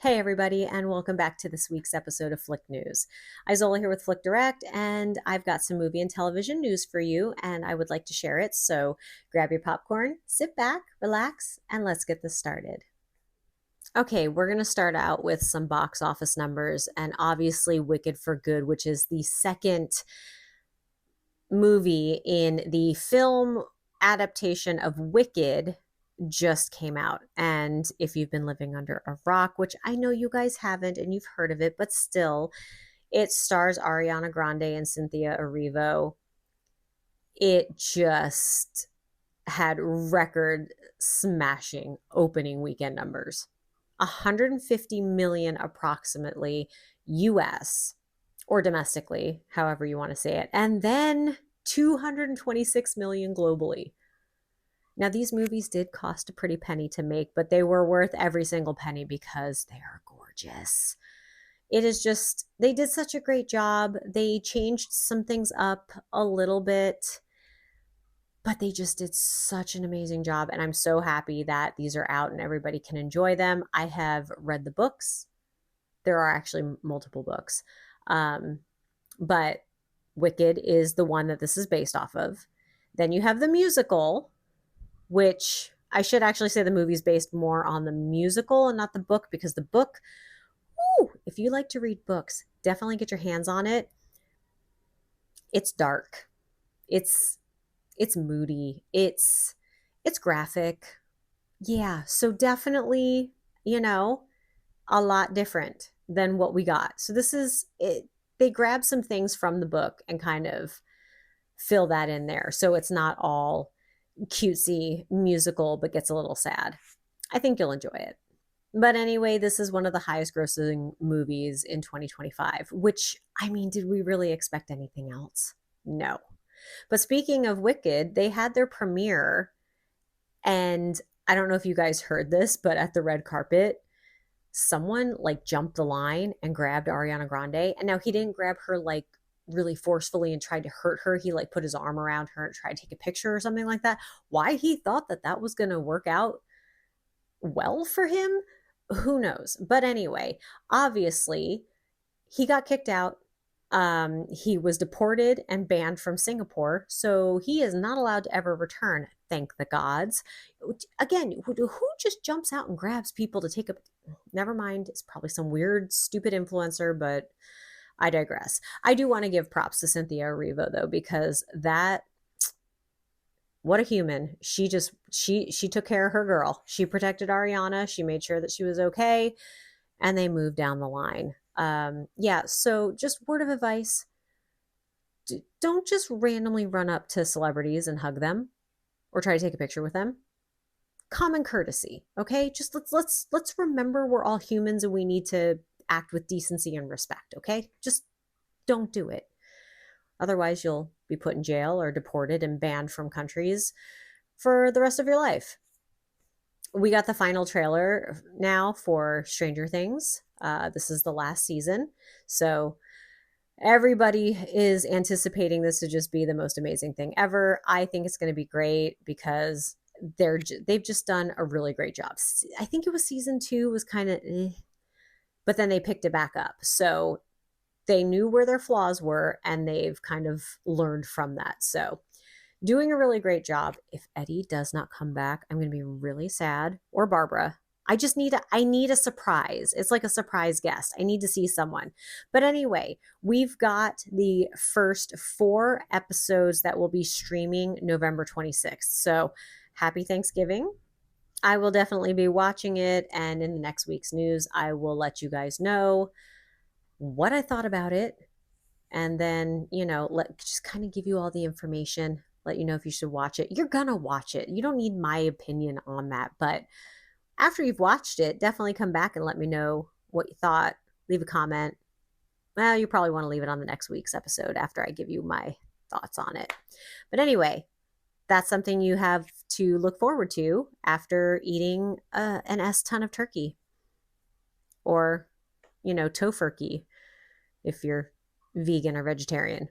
Hey everybody, and welcome back to this week's episode of Flick News. Izola here with FlickDirect, and I've got some movie and television news for you, and I would like to share it. So grab your popcorn, sit back, relax, and let's get this started. Okay, we're going to start out with some box office numbers, and obviously Wicked for Good, which is the second movie in the film adaptation of Wicked, just came out. And if you've been living under a rock, which I know you guys haven't and you've heard of it, but still, it stars Ariana Grande and Cynthia Erivo. It just had record smashing opening weekend numbers. 150 million approximately US or domestically, however you want to say it. And then 226 million globally. Now, these movies did cost a pretty penny to make, but they were worth every single penny because they are gorgeous. It is just, they did such a great job. They changed some things up a little bit, but they just did such an amazing job. And I'm so happy that these are out and everybody can enjoy them. I have read the books. There are actually multiple books. But Wicked is the one that this is based off of. Then you have the musical, which I should actually say the movie's based more on the musical and not the book, because the book, woo, if you like to read books, definitely get your hands on it. It's dark. It's moody. It's graphic. Yeah, so definitely, a lot different than what we got. So this is it. They grab some things from the book and kind of fill that in there. So it's not all cutesy musical, but gets a little sad. I think you'll enjoy it. But anyway, this is one of the highest grossing movies in 2025, which, I mean, did we really expect anything else? No. But speaking of Wicked, they had their premiere, and I don't know if you guys heard this, but at the red carpet, someone like jumped the line and grabbed Ariana Grande. And now he didn't grab her like really forcefully and tried to hurt her. He like put his arm around her and tried to take a picture or something like that. Why he thought that that was going to work out well for him, who knows? But anyway, obviously, he got kicked out. He was deported and banned from Singapore, so he is not allowed to ever return. Thank the gods. Again, who just jumps out and grabs people to take a? Never mind. It's probably some weird, stupid influencer, but I digress. I do want to give props to Cynthia Erivo though, because that, what a human. She took care of her girl. She protected Ariana. She made sure that she was okay, and they moved down the line. Yeah, so just word of advice, don't just randomly run up to celebrities and hug them or try to take a picture with them. Common courtesy, okay? Just let's remember we're all humans and we need to act with decency and respect, okay? Just don't do it. Otherwise, you'll be put in jail or deported and banned from countries for the rest of your life. We got the final trailer now for Stranger Things. This is the last season. So everybody is anticipating this to just be the most amazing thing ever. I think it's going to be great because they've just done a really great job. I think it was season 2 was kind of but then they picked it back up. So they knew where their flaws were and they've kind of learned from that. So doing a really great job. If Eddie does not come back, I'm going to be really sad. Or Barbara. I need a surprise. It's like a surprise guest. I need to see someone. But anyway, we've got the first 4 episodes that will be streaming November 26th. So happy Thanksgiving. I will definitely be watching it, and in the next week's news, I will let you guys know what I thought about it, and then, let just kind of give you all the information, let you know if you should watch it. You're gonna watch it. You don't need my opinion on that, but after you've watched it, definitely come back and let me know what you thought. Leave a comment. Well, you probably want to leave it on the next week's episode after I give you my thoughts on it. But anyway, that's something you have to look forward to after eating an S ton of turkey, or, tofurkey if you're vegan or vegetarian.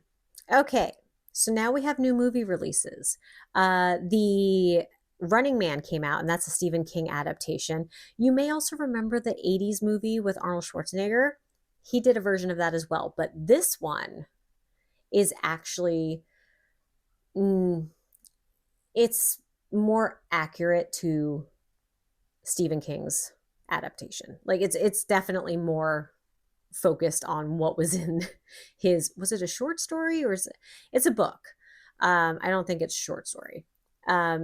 Okay, so now we have new movie releases. The Running Man came out, and that's a Stephen King adaptation. You may also remember the 80s movie with Arnold Schwarzenegger. He did a version of that as well. But this one is actually, mm, it's more accurate to Stephen King's adaptation. Like it's definitely more focused on what was in his, was it a short story or is it, it's a book. I don't think it's a short story.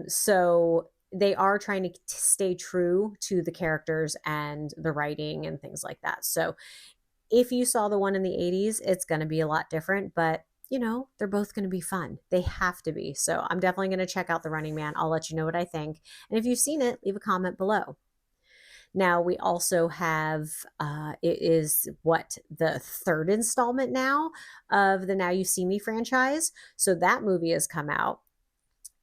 So they are trying to stay true to the characters and the writing and things like that. So if you saw the one in the 80s, it's going to be a lot different, but you know, they're both going to be fun. They have to be. So I'm definitely going to check out The Running Man. I'll let you know what I think. And if you've seen it, leave a comment below. Now we also have, it is what, the third installment now of the Now You See Me franchise. So that movie has come out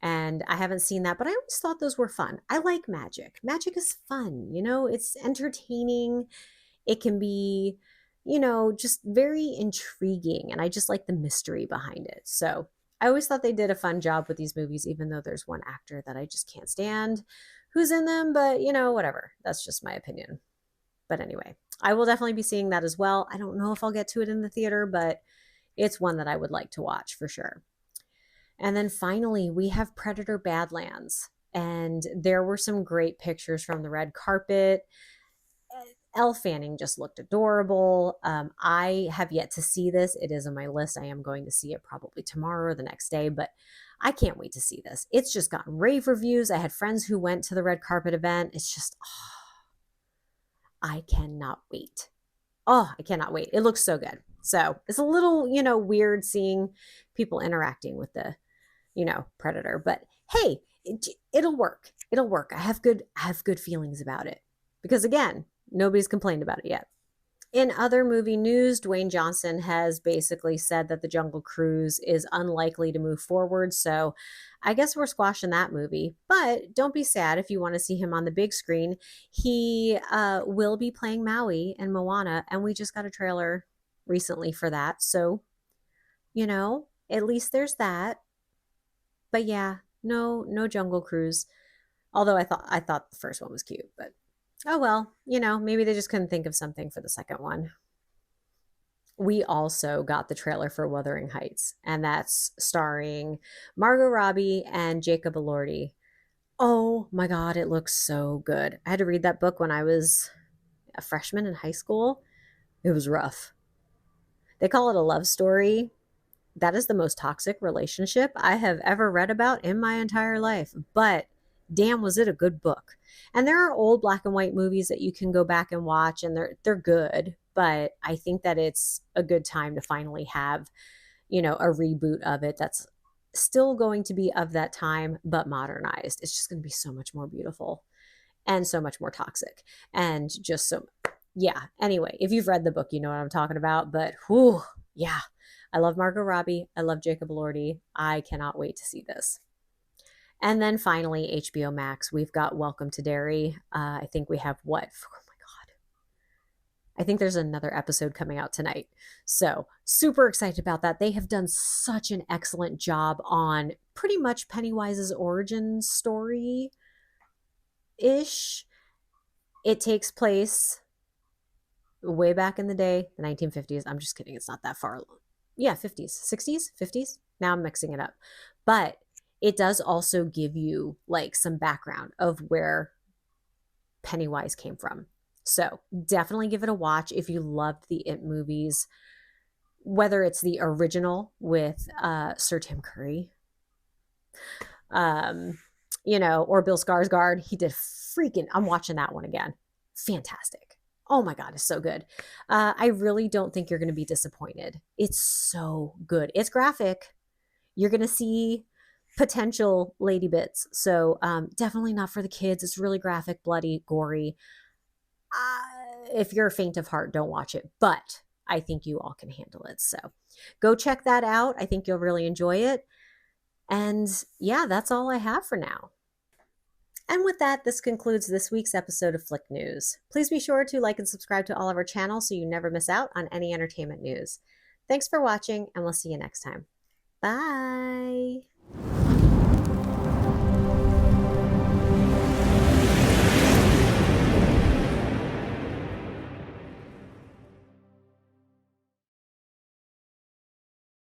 and I haven't seen that, but I always thought those were fun. I like magic. Magic is fun, you know, it's entertaining. It can be, you know, just very intriguing. And I just like the mystery behind it. So I always thought they did a fun job with these movies, even though there's one actor that I just can't stand who's in them, but you know, whatever. That's just my opinion. But anyway, I will definitely be seeing that as well. I don't know if I'll get to it in the theater, but it's one that I would like to watch for sure. And then finally, we have Predator Badlands. And there were some great pictures from the red carpet. Elle Fanning just looked adorable. I have yet to see this. It is on my list. I am going to see it probably tomorrow or the next day, but I can't wait to see this. It's just gotten rave reviews. I had friends who went to the red carpet event. It's just, oh, I cannot wait. Oh, I cannot wait. It looks so good. So it's a little, you know, weird seeing people interacting with the, you know, Predator, but hey, it'll work. It'll work. I have good feelings about it because again, nobody's complained about it yet. In other movie news, Dwayne Johnson has basically said that the Jungle Cruise is unlikely to move forward. So I guess we're squashing that movie. But don't be sad if you want to see him on the big screen. He will be playing Maui in Moana, and we just got a trailer recently for that. So, you know, at least there's that. But yeah, no Jungle Cruise. Although I thought the first one was cute, but oh well, you know, maybe they just couldn't think of something for the second one. We also got the trailer for Wuthering Heights, and that's starring Margot Robbie and Jacob Elordi. Oh my God, it looks so good. I had to read that book when I was a freshman in high school. It was rough. They call it a love story. That is the most toxic relationship I have ever read about in my entire life. But damn, was it a good book. And there are old black and white movies that you can go back and watch and they're good, but I think that it's a good time to finally have, you know, a reboot of it that's still going to be of that time but modernized. It's just going to be so much more beautiful and so much more toxic and just so yeah. Anyway, if you've read the book, you know what I'm talking about, but whew, yeah. I love Margot Robbie. I love Jacob Elordi. I cannot wait to see this. And then finally, HBO Max, we've got Welcome to Derry. I think we have what? Oh my God. I think there's another episode coming out tonight. So super excited about that. They have done such an excellent job on pretty much Pennywise's origin story ish. It takes place way back in the day, the 1950s. I'm just kidding. It's not that far. Yeah, 50s, 60s, 50s. Now I'm mixing it up. But it does also give you like some background of where Pennywise came from. So definitely give it a watch if you loved the It movies, whether it's the original with Sir Tim Curry, um, you know, or Bill Skarsgård. He did freaking, I'm watching that one again. Fantastic. Oh my God, it's so good. I really don't think you're going to be disappointed. It's so good. It's graphic. You're going to see potential lady bits. So definitely not for the kids. It's really graphic, bloody, gory. If you're faint of heart, don't watch it. But I think you all can handle it. So go check that out. I think you'll really enjoy it. And yeah, that's all I have for now. And with that, this concludes this week's episode of Flick News. Please be sure to like and subscribe to all of our channels so you never miss out on any entertainment news. Thanks for watching, and we'll see you next time. Bye.